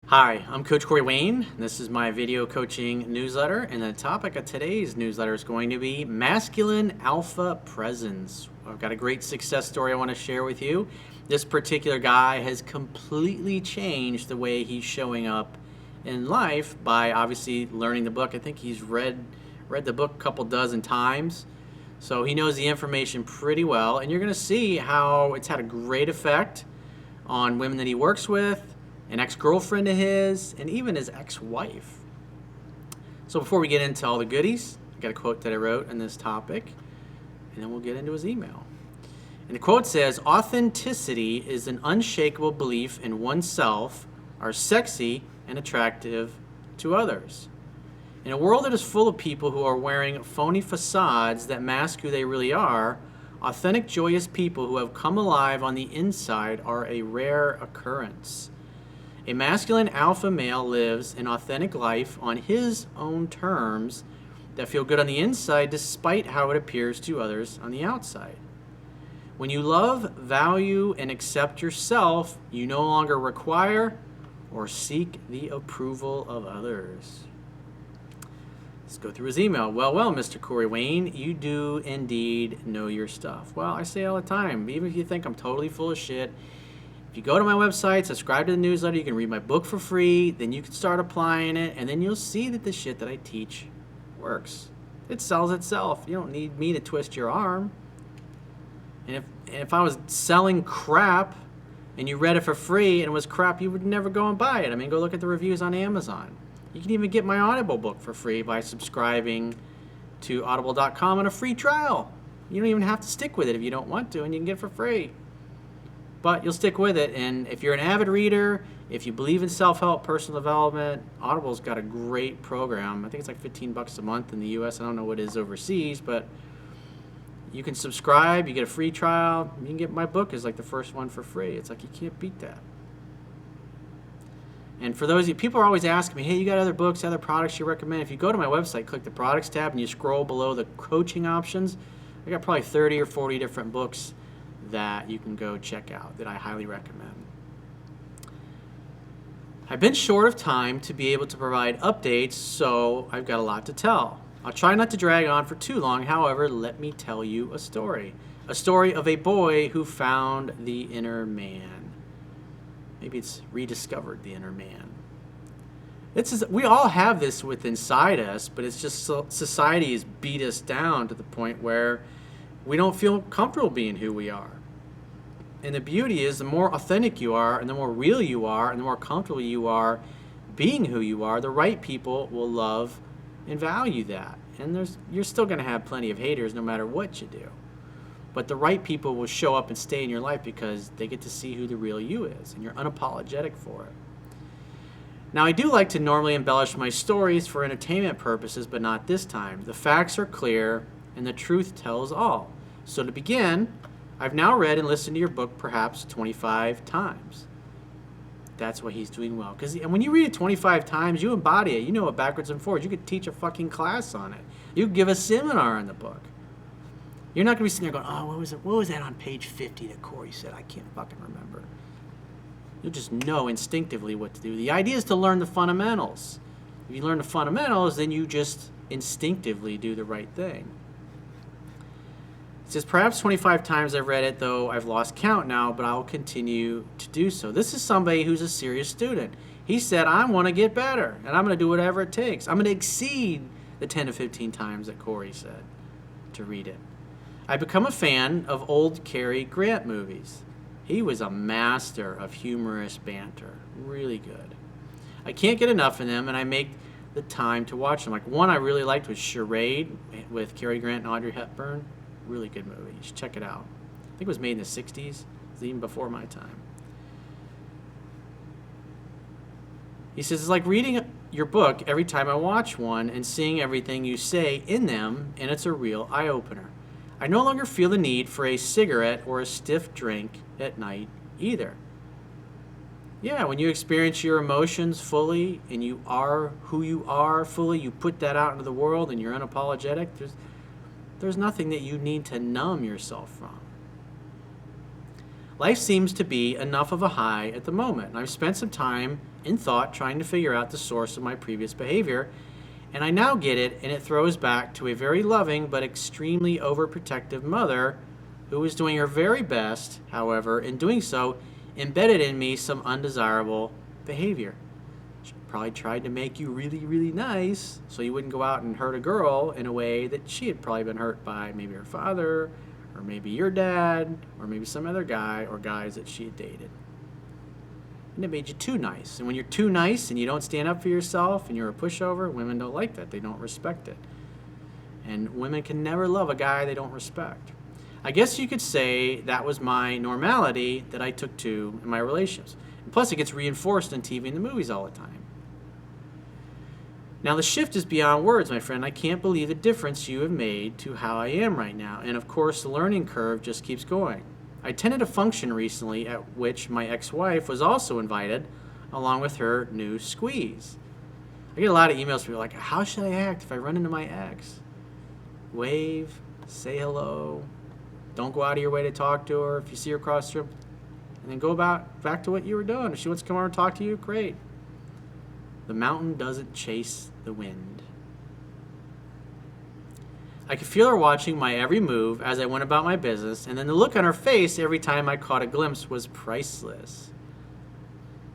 Hi, I'm Coach Corey Wayne. This is my video coaching newsletter, and the topic of today's newsletter is going to be masculine alpha presence. I've got a great success story I want to share with you. This particular guy has completely changed the way he's showing up in life by obviously learning the book. I think he's read the book a couple dozen times, so he knows the information pretty well, and you're going to see how it's had a great effect on women that he works with, an ex-girlfriend of his, and even his ex-wife. So before we get into all the goodies, I got a quote that I wrote on this topic, and then we'll get into his email. And the quote says, "Authenticity is an unshakable belief in oneself, are sexy and attractive to others. In a world that is full of people who are wearing phony facades that mask who they really are, authentic, joyous people who have come alive on the inside are a rare occurrence. A masculine alpha male lives an authentic life on his own terms that feel good on the inside despite how it appears to others on the outside. When you love, value, and accept yourself, you no longer require or seek the approval of others." Let's go through his email. Well, Mr. Corey Wayne, you do indeed know your stuff. Well, I say all the time, even if you think I'm totally full of shit, if you go to my website, subscribe to the newsletter, you can read my book for free, then you can start applying it, and then you'll see that the shit that I teach works. It sells itself. You don't need me to twist your arm. And if I was selling crap and you read it for free and it was crap, you would never go and buy it. I mean, go look at the reviews on Amazon. You can even get my Audible book for free by subscribing to audible.com on a free trial. You don't even have to stick with it if you don't want to, and you can get it for free. But you'll stick with it, and if you're an avid reader, if you believe in self-help, personal development, Audible's got a great program. I think it's like $15 a month in the US. I don't know what it is overseas, but you can subscribe, you get a free trial, you can get my book as like the first one for free. It's like you can't beat that. And for those of you, people are always asking me, hey, you got other books, other products you recommend? If you go to my website, click the products tab, and you scroll below the coaching options, I got probably 30 or 40 different books that you can go check out that I highly recommend. I've been short of time to be able to provide updates, so I've got a lot to tell. I'll try not to drag on for too long. However, let me tell you a story of a boy who found the inner man. Maybe it's rediscovered the inner man. We all have this within inside us, but it's just society has beat us down to the point where we don't feel comfortable being who we are. And the beauty is, the more authentic you are, and the more real you are, and the more comfortable you are being who you are, the right people will love and value that. And you're still going to have plenty of haters no matter what you do. But the right people will show up and stay in your life because they get to see who the real you is, and you're unapologetic for it. Now, I do like to normally embellish my stories for entertainment purposes, but not this time. The facts are clear, and the truth tells all. So to begin, I've now read and listened to your book perhaps 25 times. That's why he's doing well. Because when you read it 25 times, you embody it. You know it backwards and forwards. You could teach a fucking class on it. You could give a seminar on the book. You're not going to be sitting there going, oh, what was that on page 50 that Corey said? I can't fucking remember. You'll just know instinctively what to do. The idea is to learn the fundamentals. If you learn the fundamentals, then you just instinctively do the right thing. It says, perhaps 25 times I've read it, though I've lost count now, but I'll continue to do so. This is somebody who's a serious student. He said, I want to get better, and I'm going to do whatever it takes. I'm going to exceed the 10 to 15 times that Corey said to read it. I've become a fan of old Cary Grant movies. He was a master of humorous banter. Really good. I can't get enough of them, and I make the time to watch them. Like one I really liked was Charade with Cary Grant and Audrey Hepburn. Really good movie. You should check it out. I think it was made in the 60s. It was even before my time. He says, it's like reading your book every time I watch one and seeing everything you say in them, and it's a real eye-opener. I no longer feel the need for a cigarette or a stiff drink at night either. Yeah, when you experience your emotions fully and you are who you are fully, you put that out into the world and you're unapologetic, there's nothing that you need to numb yourself from. Life seems to be enough of a high at the moment. And I've spent some time in thought trying to figure out the source of my previous behavior, and I now get it, and it throws back to a very loving but extremely overprotective mother who was doing her very best, however, in doing so, embedded in me some undesirable behavior. She probably tried to make you really, really nice so you wouldn't go out and hurt a girl in a way that she had probably been hurt by maybe her father, or maybe your dad, or maybe some other guy or guys that she had dated. And it made you too nice. And when you're too nice and you don't stand up for yourself and you're a pushover, women don't like that. They don't respect it. And women can never love a guy they don't respect. I guess you could say that was my normality that I took to in my relationships. And plus, it gets reinforced on TV and the movies all the time. Now, the shift is beyond words, my friend. I can't believe the difference you have made to how I am right now. And of course, the learning curve just keeps going. I attended a function recently at which my ex-wife was also invited, along with her new squeeze. I get a lot of emails from people like, how should I act if I run into my ex? Wave, say hello, don't go out of your way to talk to her if you see her across the room, and then go back to what you were doing. If she wants to come over and talk to you, great. The mountain doesn't chase the wind. I could feel her watching my every move as I went about my business, and then the look on her face every time I caught a glimpse was priceless.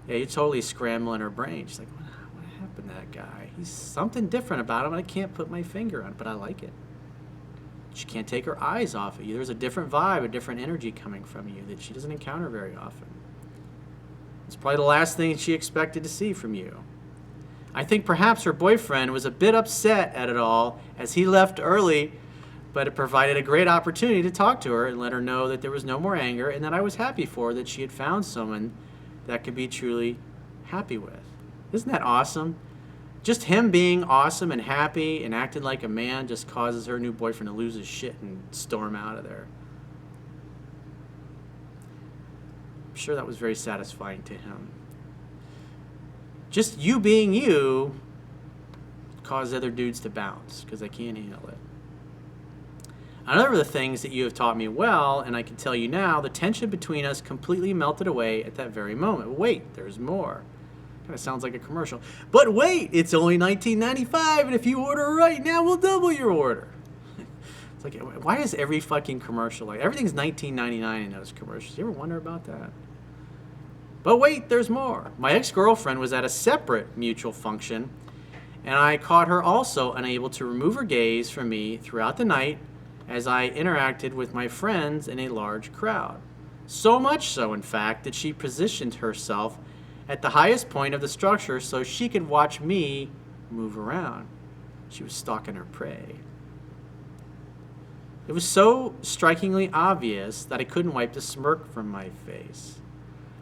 Yeah, you're totally scrambling her brain. She's like, what happened to that guy? He's something different about him, and I can't put my finger on it, but I like it. She can't take her eyes off of you. There's a different vibe, a different energy coming from you that she doesn't encounter very often. It's probably the last thing she expected to see from you. I think perhaps her boyfriend was a bit upset at it all as he left early, but it provided a great opportunity to talk to her and let her know that there was no more anger and that I was happy for her, that she had found someone that could be truly happy with. Isn't that awesome? Just him being awesome and happy and acting like a man just causes her new boyfriend to lose his shit and storm out of there. I'm sure that was very satisfying to him. Just you being you causes other dudes to bounce because they can't handle it. Another of the things that you have taught me well, and I can tell you now, the tension between us completely melted away at that very moment. Wait, there's more. Kind of sounds like a commercial. But wait, it's only $19.95, and if you order right now, we'll double your order. It's like, why is every fucking commercial like everything's $19.99 in those commercials? You ever wonder about that? But wait, there's more. My ex-girlfriend was at a separate mutual function, and I caught her also unable to remove her gaze from me throughout the night as I interacted with my friends in a large crowd. So much so, in fact, that she positioned herself at the highest point of the structure so she could watch me move around. She was stalking her prey. It was so strikingly obvious that I couldn't wipe the smirk from my face.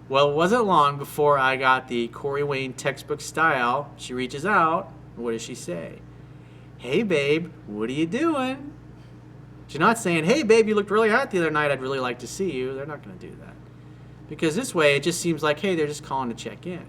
Well, it wasn't long before I got the Corey Wayne textbook style. She reaches out. What does she say? Hey, babe, what are you doing? She's not saying, hey, babe, you looked really hot the other night. I'd really like to see you. They're not going to do that. Because this way, it just seems like, hey, they're just calling to check in.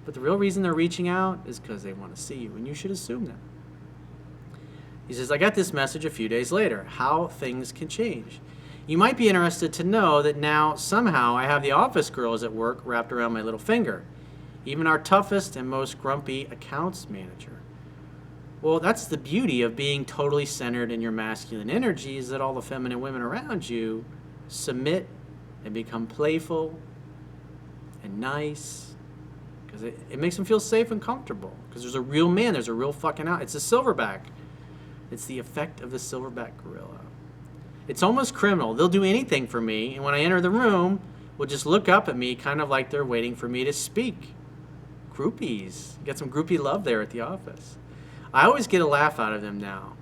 But the real reason they're reaching out is because they want to see you, and you should assume that. He says, I got this message a few days later, how things can change. You might be interested to know that now somehow I have the office girls at work wrapped around my little finger, even our toughest and most grumpy accounts manager. Well, that's the beauty of being totally centered in your masculine energy, is that all the feminine women around you submit and become playful and nice because it makes them feel safe and comfortable because there's a real man, there's a real fucking out. It's a silverback. It's the effect of the silverback gorilla. It's almost criminal. They'll do anything for me, and when I enter the room, will just look up at me kind of like they're waiting for me to speak. Groupies. Get some groupie love there at the office. I always get a laugh out of them now,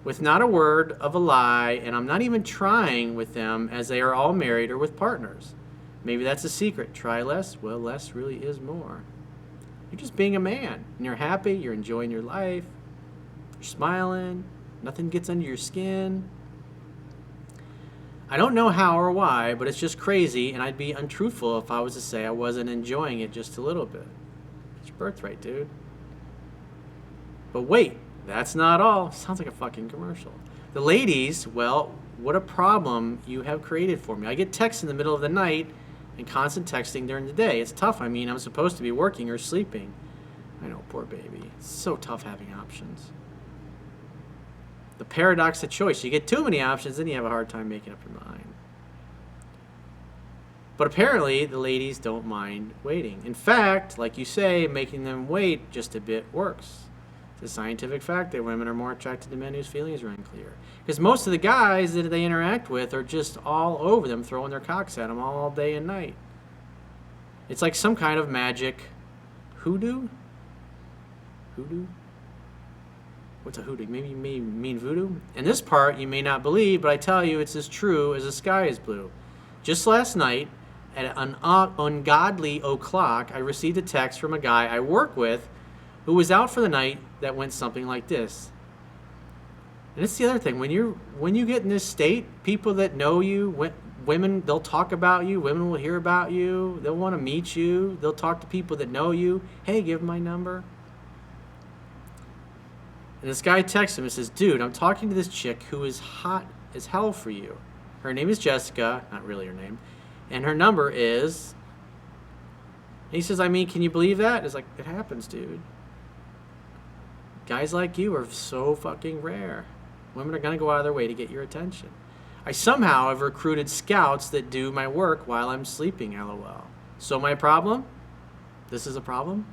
with not a word of a lie, and I'm not even trying with them as they are all married or with partners. Maybe that's a secret. Try less. Well, less really is more. You're just being a man, and you're happy, you're enjoying your life, you're smiling, nothing gets under your skin. I don't know how or why, but it's just crazy, and I'd be untruthful if I was to say I wasn't enjoying it just a little bit. It's your birthright, dude. But wait, that's not all. Sounds like a fucking commercial. The ladies, well, what a problem you have created for me. I get texts in the middle of the night and constant texting during the day. It's tough. I mean, I'm supposed to be working or sleeping. I know, poor baby. It's so tough having options. The paradox of choice. You get too many options, then you have a hard time making up your mind. But apparently, the ladies don't mind waiting. In fact, like you say, making them wait just a bit works. It's a scientific fact that women are more attracted to men whose feelings are unclear. Because most of the guys that they interact with are just all over them, throwing their cocks at them all day and night. It's like some kind of magic hoodoo? Hoodoo? What's a hoodoo? Maybe you mean voodoo? And this part you may not believe, but I tell you it's as true as the sky is blue. Just last night, at an ungodly o'clock, I received a text from a guy I work with who was out for the night that went something like this. And it's the other thing. When you get in this state, people that know you, women, they'll talk about you. Women will hear about you. They'll want to meet you. They'll talk to people that know you. Hey, give them my number. And this guy texts him and says, dude, I'm talking to this chick who is hot as hell for you. Her name is Jessica. Not really her name. And her number is... And he says, I mean, can you believe that? It's like, it happens, dude. Guys like you are so fucking rare. Women are going to go out of their way to get your attention. I somehow have recruited scouts that do my work while I'm sleeping, LOL. So my problem? This is a problem?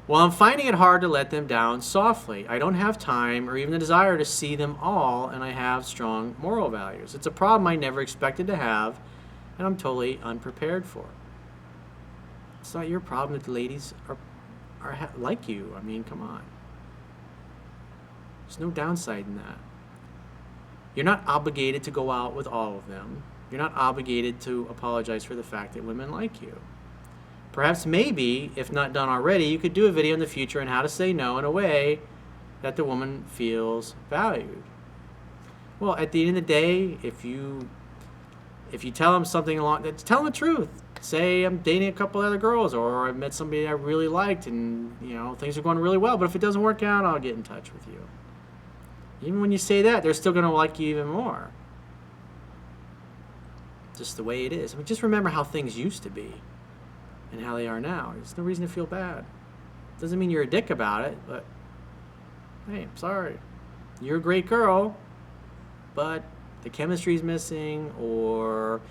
Well, I'm finding it hard to let them down softly. I don't have time or even the desire to see them all, and I have strong moral values. It's a problem I never expected to have, and I'm totally unprepared for. It's not your problem that the ladies are like you. I mean, come on. There's no downside in that. You're not obligated to go out with all of them. You're not obligated to apologize for the fact that women like you. Perhaps maybe, if not done already, you could do a video in the future on how to say no in a way that the woman feels valued. Well, at the end of the day, if you tell them something tell them the truth. Say I'm dating a couple other girls, or I met somebody I really liked, and things are going really well. But if it doesn't work out, I'll get in touch with you. Even when you say that, they're still going to like you even more. Just the way it is. I mean, just remember how things used to be and how they are now. There's no reason to feel bad. Doesn't mean you're a dick about it, but hey, I'm sorry. You're a great girl, but the chemistry's missing, or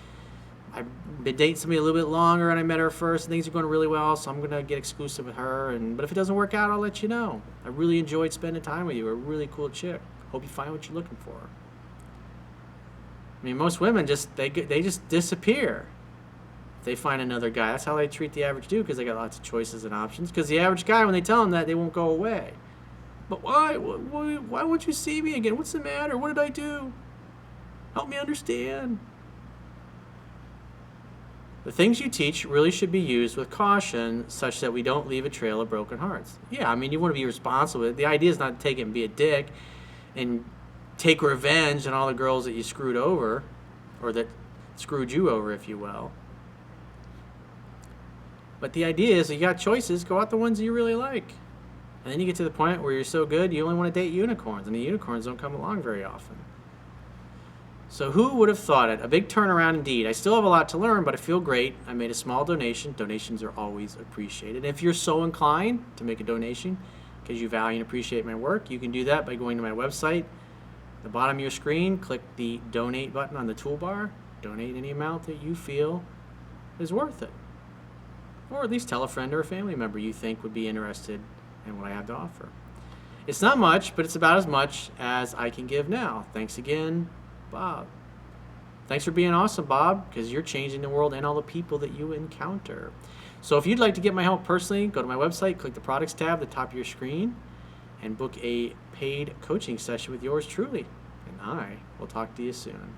I've been dating somebody a little bit longer and I met her first and things are going really well, so I'm going to get exclusive with her. But if it doesn't work out, I'll let you know. I really enjoyed spending time with you. You're a really cool chick. Hope you find what you're looking for. I mean, most women they just disappear. They find another guy. That's how they treat the average dude, because they got lots of choices and options. Because the average guy, when they tell him that, they won't go away. But why? Why won't you see me again? What's the matter? What did I do? Help me understand. The things you teach really should be used with caution, such that we don't leave a trail of broken hearts. Yeah, I mean, you want to be responsible. The idea is not to take it and be a dick and take revenge on all the girls that you screwed over, or that screwed you over, if you will. But the idea is, you got choices, go out the ones you really like. And then you get to the point where you're so good, you only want to date unicorns, and the unicorns don't come along very often. So who would have thought it? A big turnaround indeed. I still have a lot to learn, but I feel great. I made a small donation. Donations are always appreciated. If you're so inclined to make a donation because you value and appreciate my work, you can do that by going to my website. At the bottom of your screen, click the donate button on the toolbar. Donate any amount that you feel is worth it. Or at least tell a friend or a family member you think would be interested in what I have to offer. It's not much, but it's about as much as I can give now. Thanks again, Bob. Thanks for being awesome, Bob, because you're changing the world and all the people that you encounter. So if you'd like to get my help personally, go to my website, click the products tab at the top of your screen, and book a paid coaching session with yours truly. And I will talk to you soon.